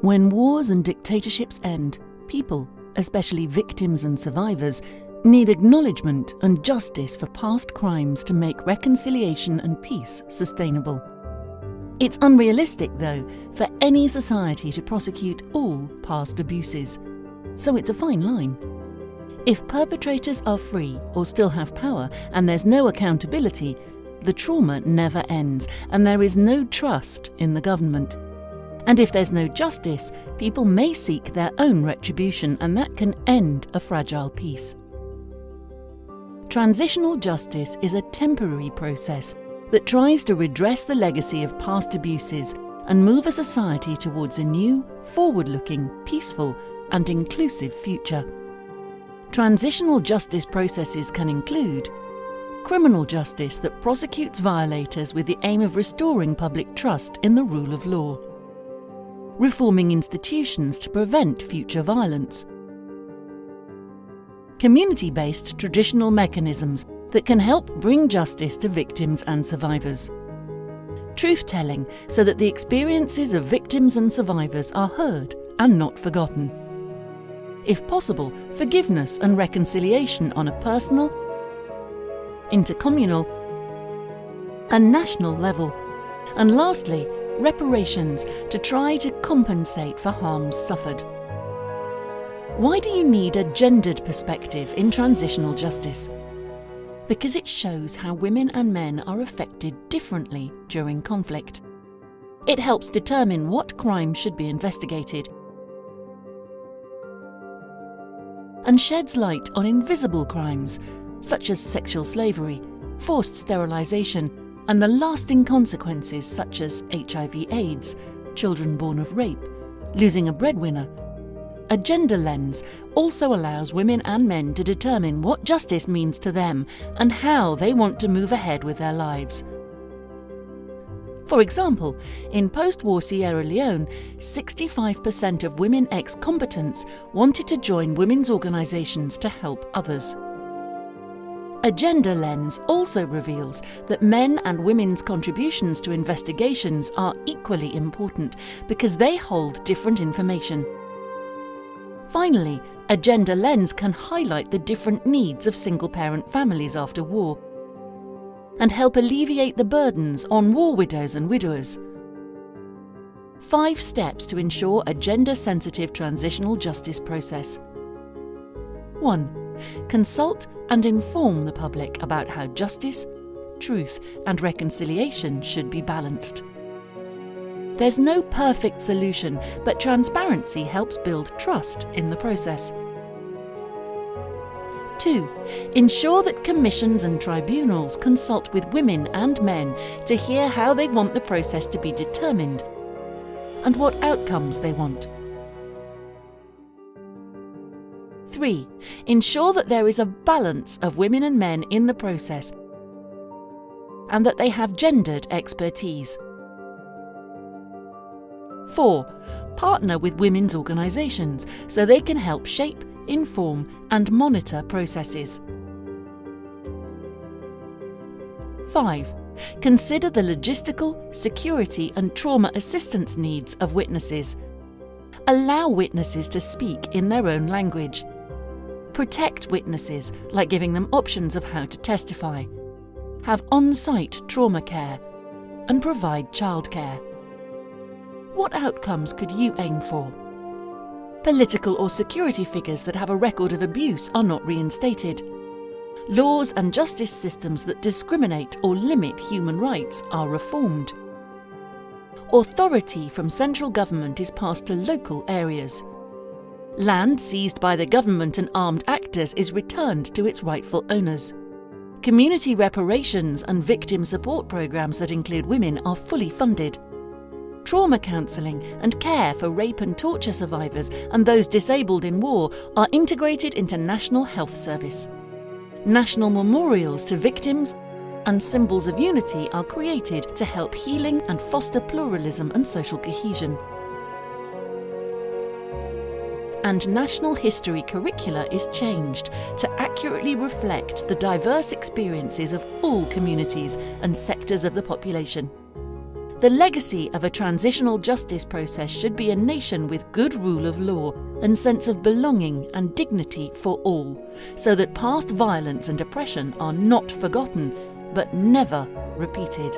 When wars and dictatorships end, people, especially victims and survivors, need acknowledgement and justice for past crimes to make reconciliation and peace sustainable. It's unrealistic, though, for any society to prosecute all past abuses. So it's a fine line. If perpetrators are free or still have power and there's no accountability, the trauma never ends and there is no trust in the government. And if there's no justice, people may seek their own retribution, and that can end a fragile peace. Transitional justice is a temporary process that tries to redress the legacy of past abuses and move a society towards a new, forward-looking, peaceful and inclusive future. Transitional justice processes can include criminal justice that prosecutes violators with the aim of restoring public trust in the rule of law, reforming institutions to prevent future violence, community-based traditional mechanisms that can help bring justice to victims and survivors, truth-telling so that the experiences of victims and survivors are heard and not forgotten, if possible, forgiveness and reconciliation on a personal, intercommunal and national level, and lastly, reparations to try to compensate for harms suffered. Why do you need a gendered perspective in transitional justice? Because it shows how women and men are affected differently during conflict. It helps determine what crimes should be investigated and sheds light on invisible crimes such as sexual slavery, forced sterilisation, and the lasting consequences such as HIV/AIDS, children born of rape, losing a breadwinner. A gender lens also allows women and men to determine what justice means to them and how they want to move ahead with their lives. For example, in post-war Sierra Leone, 65% of women ex-combatants wanted to join women's organisations to help others. A gender lens also reveals that men and women's contributions to investigations are equally important because they hold different information. Finally, a gender lens can highlight the different needs of single-parent families after war and help alleviate the burdens on war widows and widowers. 5 steps to ensure a gender-sensitive transitional justice process. 1. Consult and inform the public about how justice, truth and reconciliation should be balanced. There's no perfect solution, but transparency helps build trust in the process. 2. Ensure that commissions and tribunals consult with women and men to hear how they want the process to be determined and what outcomes they want. 3. Ensure that there is a balance of women and men in the process and that they have gendered expertise. 4. Partner with women's organisations so they can help shape, inform and monitor processes. 5. Consider the logistical, security and trauma assistance needs of witnesses. Allow witnesses to speak in their own language. Protect witnesses, like giving them options of how to testify. Have on-site trauma care and provide childcare. What outcomes could you aim for? Political or security figures that have a record of abuse are not reinstated. Laws and justice systems that discriminate or limit human rights are reformed. Authority from central government is passed to local areas. Land seized by the government and armed actors is returned to its rightful owners. Community reparations and victim support programs that include women are fully funded. Trauma counselling and care for rape and torture survivors and those disabled in war are integrated into National Health Service. National memorials to victims and symbols of unity are created to help healing and foster pluralism and social cohesion. And national history curricula is changed to accurately reflect the diverse experiences of all communities and sectors of the population. The legacy of a transitional justice process should be a nation with good rule of law and sense of belonging and dignity for all, so that past violence and oppression are not forgotten, but never repeated.